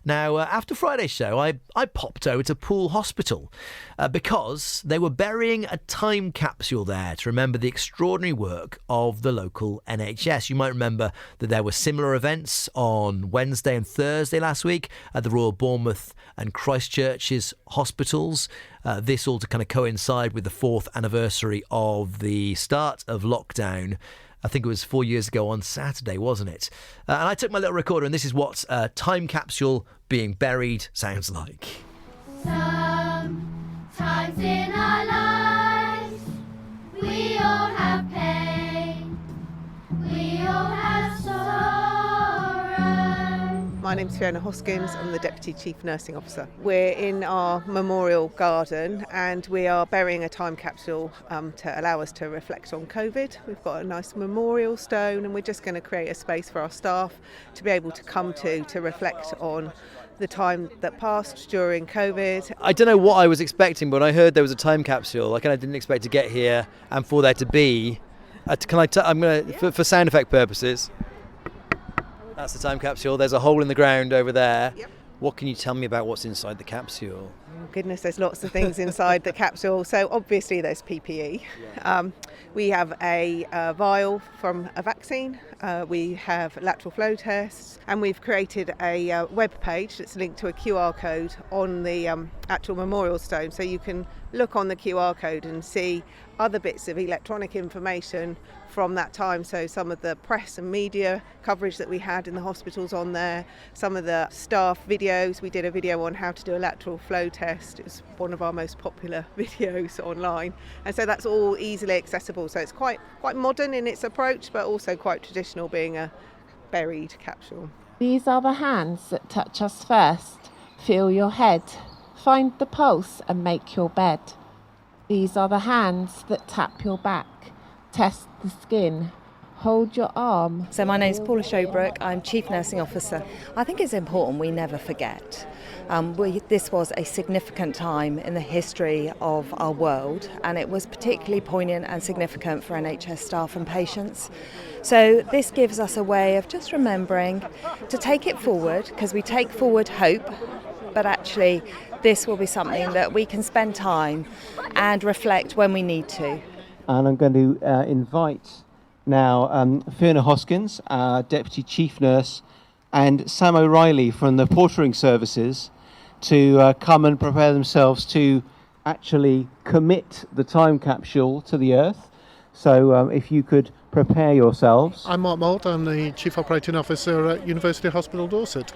Now, after Friday's show, I popped over to Poole Hospital because they were burying a time capsule there to remember the extraordinary work of the local NHS. You might remember that there were similar events on Wednesday and Thursday last week at the Royal Bournemouth and Christchurch's hospitals. This all to kind of coincide with the 4th anniversary of the start of lockdown. I think it was 4 years ago on Saturday, wasn't it? And I took my little recorder, and this is what a time capsule being buried sounds like. Sometimes in our lives, we all have pain, we all have sorrow. My name's Fiona Hoskins, I'm the Deputy Chief Nursing Officer. We're in our memorial garden and we are burying a time capsule to allow us to reflect on COVID. We've got a nice memorial stone and we're just going to create a space for our staff to be able to come to reflect on the time that passed during COVID. I don't know what I was expecting, but I heard there was a time capsule. I kind of didn't expect to get here and for there to be. I'm going to, for sound effect purposes. That's the time capsule. There's a hole in the ground over there. Yep. What can you tell me about what's inside the capsule? Oh goodness, there's lots of things inside the capsule. So obviously there's PPE. Yeah. We have a vial from a vaccine. We have lateral flow tests, and we've created a web page that's linked to a QR code on the actual memorial stone. So you can look on the QR code and see other bits of electronic information from that time. So some of the press and media coverage that we had in the hospitals on there, some of the staff videos. We did a video on how to do a lateral flow test. It was one of our most popular videos online. And so that's all easily accessible. So it's quite modern in its approach, but also quite traditional, being a buried capsule. These are the hands that touch us first. Feel your head. Find the pulse and make your bed. These are the hands that tap your back. Test the skin. Hold your arm. So my name's Paula Shobbrook. I'm Chief Nursing Officer. I think it's important we never forget. This was a significant time in the history of our world, and it was particularly poignant and significant for NHS staff and patients. So this gives us a way of just remembering to take it forward, because we take forward hope, but actually this will be something that we can spend time and reflect when we need to. And I'm going to invite now Fiona Hoskins, our Deputy Chief Nurse, and Sam O'Reilly from the Portering Services to come and prepare themselves to actually commit the time capsule to the Earth. So if you could prepare yourselves. I'm Mark Mould, I'm the Chief Operating Officer at University Hospital Dorset.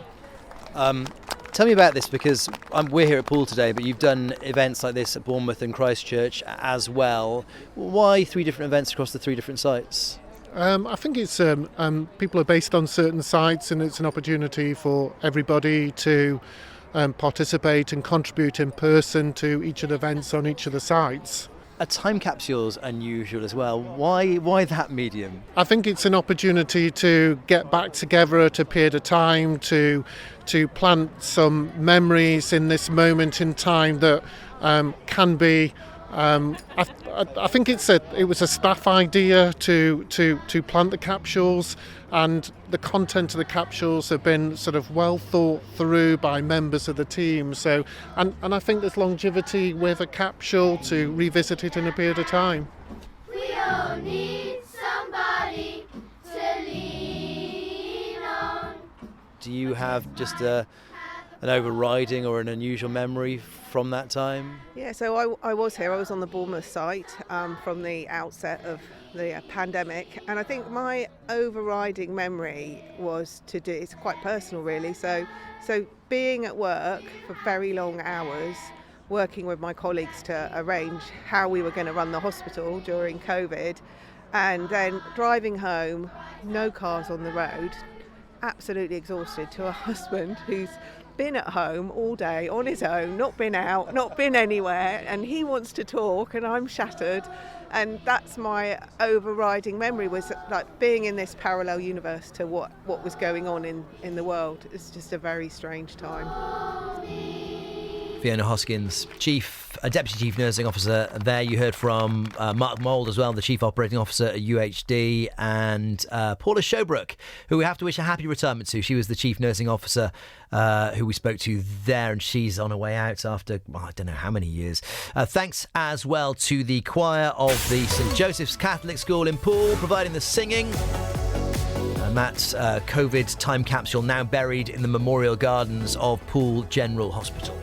Tell me about this, because we're here at Poole today, but you've done events like this at Bournemouth and Christchurch as well. Why 3 different events across the 3 different sites? I think it's people are based on certain sites, and it's an opportunity for everybody to participate and contribute in person to each of the events on each of the sites. A time capsule's unusual as well. Why that medium? I think it's an opportunity to get back together at a period of time, to plant some memories in this moment in time that can be. I think it was a staff idea to plant the capsules, and the content of the capsules have been sort of well thought through by members of the team. So, and I think there's longevity with a capsule to revisit it in a period of time. We all need somebody to lean on. Do you have just an overriding or an unusual memory from that time? Yeah, so I was here. I was on the Bournemouth site from the outset of the pandemic, and I think my overriding memory was it's quite personal really. So being at work for very long hours, working with my colleagues to arrange how we were going to run the hospital during COVID, and then driving home, no cars on the road, absolutely exhausted, to a husband who's been at home all day on his own, not been out, not been anywhere, and he wants to talk and I'm shattered. And that's my overriding memory, was like being in this parallel universe to what was going on in the world. It's just a very strange time. Fiona Hoskins, Deputy Chief Nursing Officer there. You heard from Mark Mould as well, the Chief Operating Officer at UHD, and Paula Shobbrook, who we have to wish a happy retirement to. She was the Chief Nursing Officer who we spoke to there, and she's on her way out after, I don't know how many years. Thanks as well to the choir of the St Joseph's Catholic School in Poole, providing the singing. And that's COVID time capsule now buried in the memorial gardens of Poole General Hospital.